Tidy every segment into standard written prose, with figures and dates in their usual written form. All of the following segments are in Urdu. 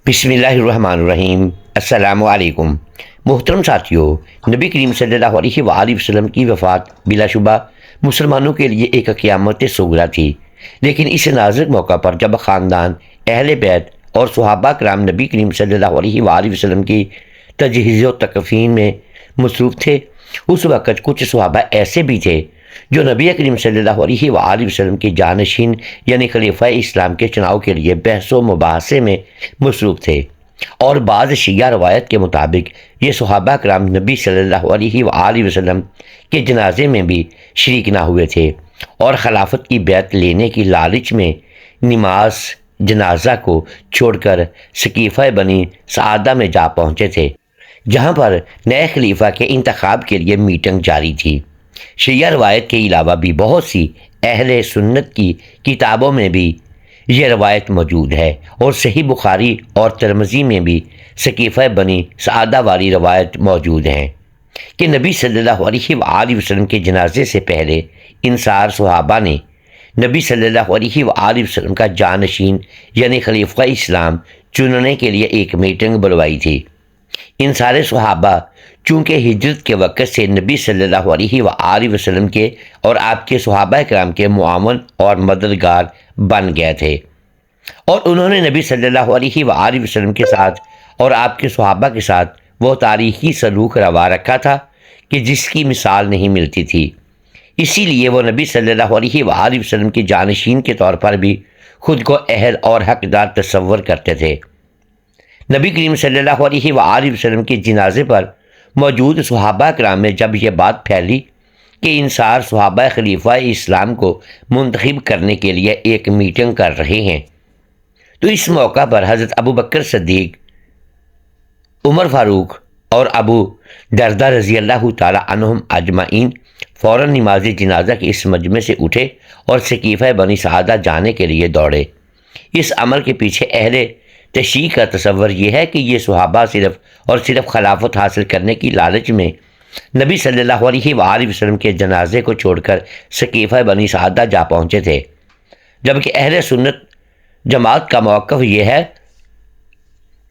بسم اللہ الرحمن الرحیم۔ السلام علیکم محترم ساتھیو، نبی کریم صلی اللہ علیہ وآلہ وسلم کی وفات بلا شبہ مسلمانوں کے لیے ایک قیامت صغریٰ تھی، لیکن اس نازک موقع پر جب خاندان، اہل بیت اور صحابہ کرام نبی کریم صلی اللہ علیہ وآلہ وسلم کی تجہیز و تکفین میں مصروف تھے، اس وقت کچھ صحابہ ایسے بھی تھے جو نبی کریم صلی اللہ علیہ وآلہ وسلم کے جانشین یعنی خلیفہ اسلام کے چناؤ کے لیے بحث و مباحثے میں مصروف تھے، اور بعض شیعہ روایت کے مطابق یہ صحابہ کرام نبی صلی اللہ علیہ وآلہ وسلم کے جنازے میں بھی شریک نہ ہوئے تھے، اور خلافت کی بیعت لینے کی لالچ میں نماز جنازہ کو چھوڑ کر سقیفہ بنی سعادہ میں جا پہنچے تھے، جہاں پر نئے خلیفہ کے انتخاب کے لیے میٹنگ جاری تھی۔ شیعہ روایت کے علاوہ بھی بہت سی اہل سنت کی کتابوں میں بھی یہ روایت موجود ہے، اور صحیح بخاری اور ترمذی میں بھی سقیفہ بنی سعادہ والی روایت موجود ہیں کہ نبی صلی اللہ علیہ وآلہ وسلم کے جنازے سے پہلے انصار صحابہ نے نبی صلی اللہ علیہ وآلہ وسلم کا جانشین یعنی خلیفہ اسلام چننے کے لیے ایک میٹنگ بلوائی تھی۔ ان سارے صحابہ چونکہ ہجرت کے وقت سے نبی صلی اللہ علیہ وآلہ وسلم کے اور آپ کے صحابہ کرام کے معاون اور مددگار بن گئے تھے، اور انہوں نے نبی صلی اللہ علیہ وآلہ وسلم کے ساتھ اور آپ کے صحابہ کے ساتھ وہ تاریخی سلوک روا رکھا تھا کہ جس کی مثال نہیں ملتی تھی۔ اسی لیے وہ نبی صلی اللہ علیہ وآلہ وسلم کے جانشین کے طور پر بھی خود کو اہل اور حقدار تصور کرتے تھے۔ نبی کریم صلی اللہ علیہ وآلہ وسلم کے جنازے پر موجود صحابہ کرام میں جب یہ بات پھیلی کہ انصار صحابہ خلیفہ اسلام کو منتخب کرنے کے لیے ایک میٹنگ کر رہے ہیں، تو اس موقع پر حضرت ابو بکر صدیق، عمر فاروق اور ابو دردہ رضی اللہ تعالی عنہم اجمعین فوراً نماز جنازہ کے اس مجمع سے اٹھے اور سقیفہ بنی سعادہ جانے کے لیے دوڑے۔ اس عمل کے پیچھے اہل تشیع کا تصور یہ ہے کہ یہ صحابہ صرف خلافت حاصل کرنے کی لالچ میں نبی صلی اللہ علیہ وآلہ وسلم کے جنازے کو چھوڑ کر سقیفہ بنی سعادہ جا پہنچے تھے، جبکہ اہل سنت جماعت کا موقف یہ ہے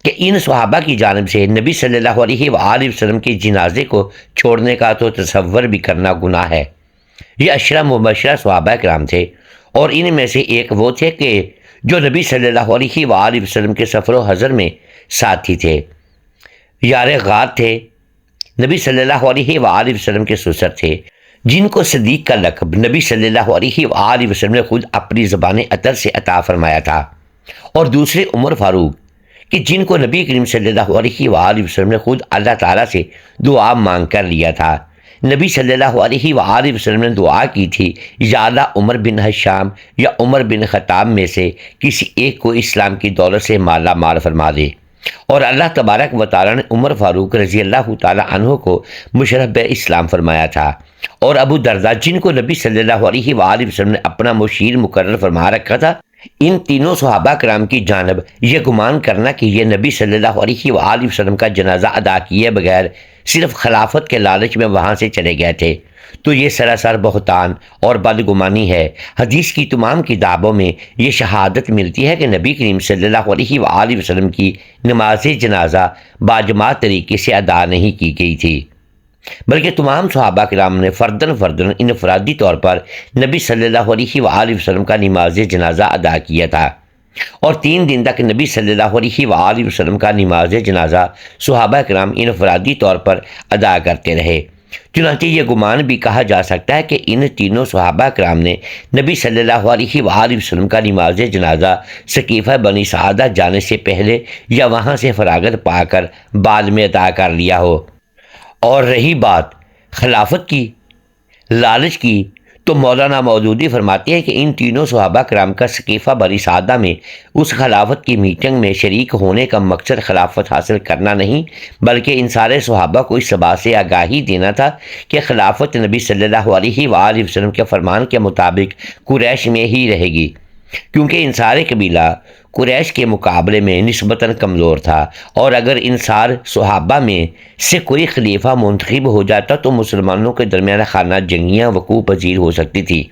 کہ ان صحابہ کی جانب سے نبی صلی اللہ علیہ وآلہ وسلم کے جنازے کو چھوڑنے کا تو تصور بھی کرنا گناہ ہے۔ یہ عشرہ مبشرہ صحابہ کرام تھے، اور ان میں سے ایک وہ تھے کہ جو نبی صلی اللہ علیہ وآلہ وسلم کے سفر و حضر میں ساتھی تھے، یار غار تھے، نبی صلی اللہ علیہ وآلہ وسلم کے سسر تھے، جن کو صدیق کا لقب نبی صلی اللہ علیہ وآلہ وسلم نے خود اپنی زبان اطہر سے عطا فرمایا تھا، اور دوسرے عمر فاروق کہ جن کو نبی کریم صلی اللہ علیہ وآلہ وسلم نے خود اللہ تعالیٰ سے دعا مانگ کر لیا تھا۔ نبی صلی اللہ علیہ وآلہ وسلم نے دعا کی تھی، یا اللہ عمر بن ہشام یا عمر بن خطاب میں سے کسی ایک کو اسلام کی دولت سے مالا مال فرما دے، اور اللہ تبارک و تعالیٰ نے عمر فاروق رضی اللہ تعالیٰ عنہ کو مشرف اسلام فرمایا تھا، اور ابو دردہ جن کو نبی صلی اللہ علیہ وآلہ وسلم نے اپنا مشیر مقرر فرما رکھا تھا۔ ان تینوں صحابہ کرام کی جانب یہ گمان کرنا کہ یہ نبی صلی اللہ علیہ وآلہ وسلم کا جنازہ ادا کیے بغیر صرف خلافت کے لالچ میں وہاں سے چلے گئے تھے، تو یہ سراسر بہتان اور بدگمانی ہے۔ حدیث کی تمام کتابوں میں یہ شہادت ملتی ہے کہ نبی کریم صلی اللہ علیہ وآلہ وسلم کی نماز جنازہ باجماعت طریقے سے ادا نہیں کی گئی تھی، بلکہ تمام صحابہ کرام نے فرداً انفرادی طور پر نبی صلی اللہ علیہ وآلہ وسلم کا نماز جنازہ ادا کیا تھا، اور 3 دن تک نبی صلی اللہ علیہ وآلہ وسلم کا نماز جنازہ صحابہ کرام انفرادی طور پر ادا کرتے رہے۔ چنانچہ یہ گمان بھی کہا جا سکتا ہے کہ ان تینوں صحابہ کرام نے نبی صلی اللہ علیہ وآلہ وسلم کا نماز جنازہ سقیفہ بنی سعادہ جانے سے پہلے یا وہاں سے فراغت پا کر بعد میں ادا کر لیا ہو۔ اور رہی بات خلافت کی لالچ کی، تو مولانا مودودی فرماتے ہیں کہ ان تینوں صحابہ کرام کا سقیفہ بنی سعادہ میں اس خلافت کی میٹنگ میں شریک ہونے کا مقصد خلافت حاصل کرنا نہیں، بلکہ ان سارے صحابہ کو اس بات سے آگاہی دینا تھا کہ خلافت نبی صلی اللہ علیہ وآلہ وسلم کے فرمان کے مطابق قریش میں ہی رہے گی، کیونکہ انصار قبیلہ قریش کے مقابلے میں نسبتاً کمزور تھا، اور اگر انصار صحابہ میں سے کوئی خلیفہ منتخب ہو جاتا تو مسلمانوں کے درمیان خانہ جنگیاں وقوع پذیر ہو سکتی تھی،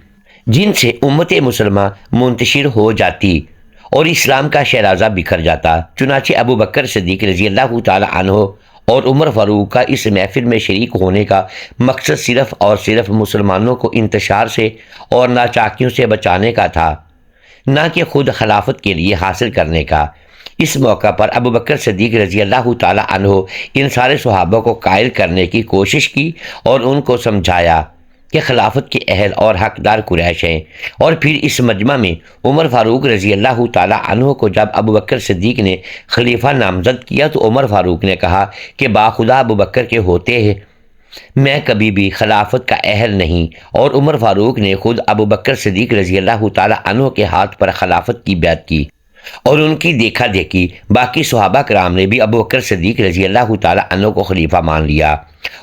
جن سے امت مسلمہ منتشر ہو جاتی، اور اسلام کا شہرازہ بکھر جاتا۔ چنانچہ ابو بکر صدیق رضی اللہ تعالی عنہ اور عمر فاروق کا اس محفل میں شریک ہونے کا مقصد صرف اور صرف مسلمانوں کو انتشار سے اور ناچاکیوں سے بچانے کا تھا، نہ کہ خود خلافت کے لیے حاصل کرنے کا۔ اس موقع پر ابو بکر صدیق رضی اللہ تعالی عنہ ان سارے صحابہ کو قائل کرنے کی کوشش کی اور ان کو سمجھایا کہ خلافت کے اہل اور حقدار قریش ہیں۔ اور پھر اس مجمع میں عمر فاروق رضی اللہ تعالی عنہ کو جب ابو بکر صدیق نے خلیفہ نامزد کیا تو عمر فاروق نے کہا کہ باخدا ابو بکر کے ہوتے ہیں میں کبھی بھی خلافت کا اہل نہیں، اور عمر فاروق نے خود ابو بکر صدیق رضی اللہ تعالی عنہ کے ہاتھ پر خلافت کی بیعت کی، اور ان کی دیکھا دیکھی باقی صحابہ کرام نے بھی ابو بکر صدیق رضی اللہ تعالی عنہ کو خلیفہ مان لیا،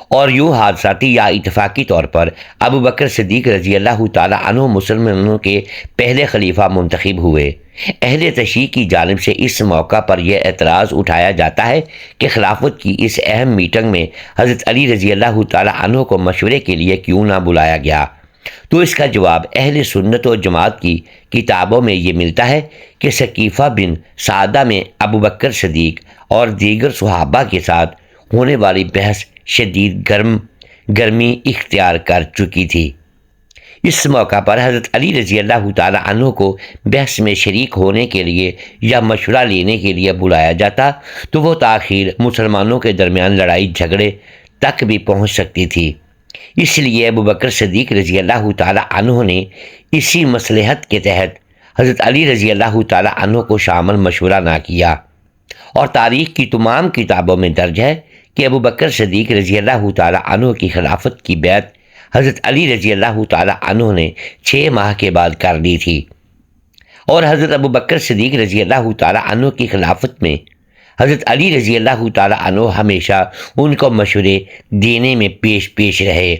اور یوں حادثاتی یا اتفاقی طور پر ابو بکر صدیق رضی اللہ تعالی عنہ مسلمانوں کے پہلے خلیفہ منتخب ہوئے۔ اہل تشیع کی جانب سے اس موقع پر یہ اعتراض اٹھایا جاتا ہے کہ خلافت کی اس اہم میٹنگ میں حضرت علی رضی اللہ تعالی عنہ کو مشورے کے لیے کیوں نہ بلایا گیا؟ تو اس کا جواب اہل سنت و جماعت کی کتابوں میں یہ ملتا ہے کہ ثقیفہ بن سعدہ میں ابو بکر صدیق اور دیگر صحابہ کے ساتھ ہونے والی بحث شدید گرمی اختیار کر چکی تھی۔ اس موقع پر حضرت علی رضی اللہ تعالی عنہ کو بحث میں شریک ہونے کے لیے یا مشورہ لینے کے لیے بلایا جاتا تو وہ تاخیر مسلمانوں کے درمیان لڑائی جھگڑے تک بھی پہنچ سکتی تھی۔ اس لیے ابو بکر صدیق رضی اللہ تعالی عنہ نے اسی مصلحت کے تحت حضرت علی رضی اللہ تعالی عنہ کو شامل مشورہ نہ کیا، اور تاریخ کی تمام کتابوں میں درج ہے کہ ابو بکر صدیق رضی اللہ تعالی عنہ کی خلافت کی بیعت حضرت علی رضی اللہ تعالی عنہ نے 6 ماہ کے بعد کر لی تھی، اور حضرت ابو بکر صدیق رضی اللہ تعالی عنہ کی خلافت میں حضرت علی رضی اللہ تعالی عنہ ہمیشہ ان کو مشورے دینے میں پیش رہے۔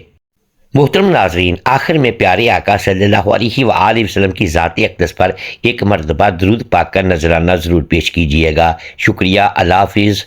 محترم ناظرین، آخر میں پیارے آقا صلی اللہ علیہ وآلہ وسلم کی ذات اقدس پر ایک مرتبہ درود پاک کا نذرانہ ضرور پیش کیجیے گا۔ شکریہ، اللہ حافظ۔